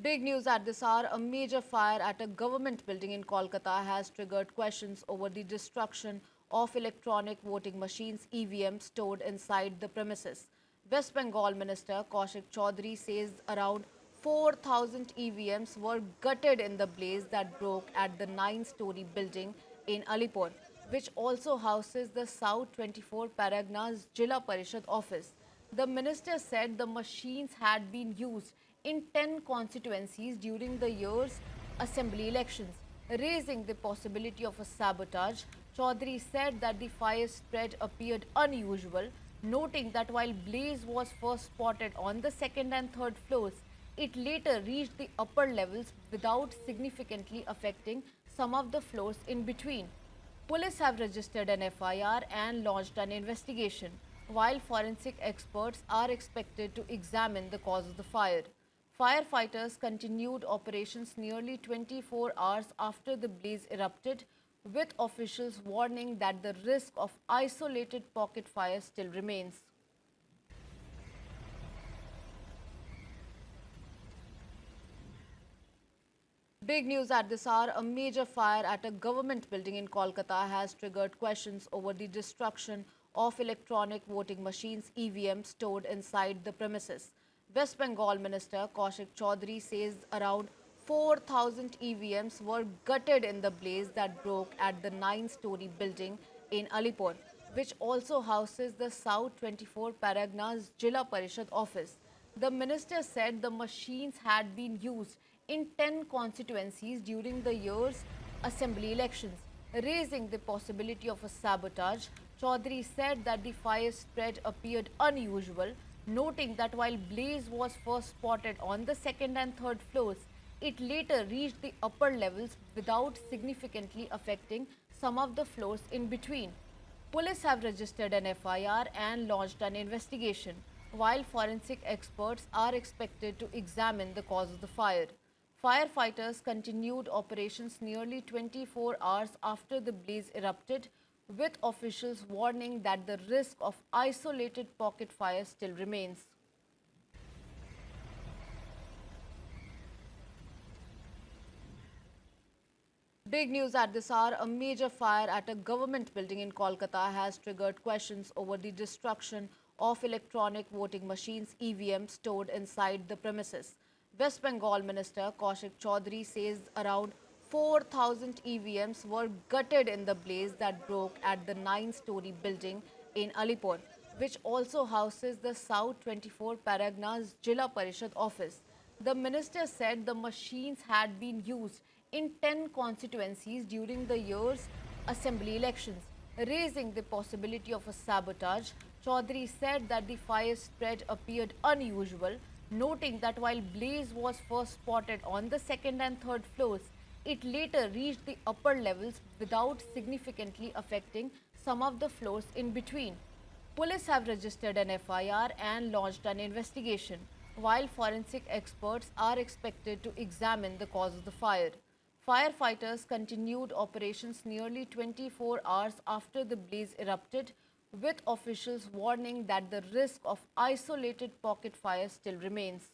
Big news at this hour. A major fire at a government building in Kolkata has triggered questions over the destruction of electronic voting machines (EVM) stored inside the premises. West Bengal Minister Kaushik Chaudhary says around 4,000 EVMs were gutted in the blaze that broke at the 9-story building in Alipur, which also houses the South 24 Paragna's Jilla Parishad office. The minister said the machines had been used in 10 constituencies during the year's assembly elections, raising the possibility of a sabotage. Chaudhary said that the fire spread appeared unusual, noting that while blaze was first spotted on the second and third floors, it later reached the upper levels without significantly affecting some of the floors in between. Police have registered an FIR and launched an investigation, while forensic experts are expected to examine the cause of the fire. Firefighters continued operations nearly 24 hours after the blaze erupted, with officials warning that the risk of isolated pocket fire still remains. Big news at this hour. A major fire at a government building in Kolkata has triggered questions over the destruction of electronic voting machines (EVM) stored inside the premises. West Bengal Minister Kaushik Chaudhary says around 4,000 EVMs were gutted in the blaze that broke at the 9-story building in Alipur, which also houses the South 24 Paragna's Jilla Parishad office. The minister said the machines had been used in 10 constituencies during the year's assembly elections, raising the possibility of a sabotage. Chaudhary said that the fire spread appeared unusual, noting that while blaze was first spotted on the second and third floors, it later reached the upper levels without significantly affecting some of the floors in between. Police have registered an FIR and launched an investigation, while forensic experts are expected to examine the cause of the fire. Firefighters continued operations nearly 24 hours after the blaze erupted, with officials warning that the risk of isolated pocket fire still remains. Big news at this hour. A major fire at a government building in Kolkata has triggered questions over the destruction of electronic voting machines (EVM) stored inside the premises. West Bengal Minister Kaushik Chaudhary says around 4,000 EVMs were gutted in the blaze that broke at the 9-story building in Alipur, which also houses the South 24 Paragna's Jilla Parishad office. The minister said the machines had been used in 10 constituencies during the year's assembly elections, raising the possibility of a sabotage. Chaudhary said that the fire spread appeared unusual, noting that while blaze was first spotted on the second and third floors, it later reached the upper levels without significantly affecting some of the floors in between. Police have registered an FIR and launched an investigation, while forensic experts are expected to examine the cause of the fire. Firefighters continued operations nearly 24 hours after the blaze erupted, with officials warning that the risk of isolated pocket fire still remains.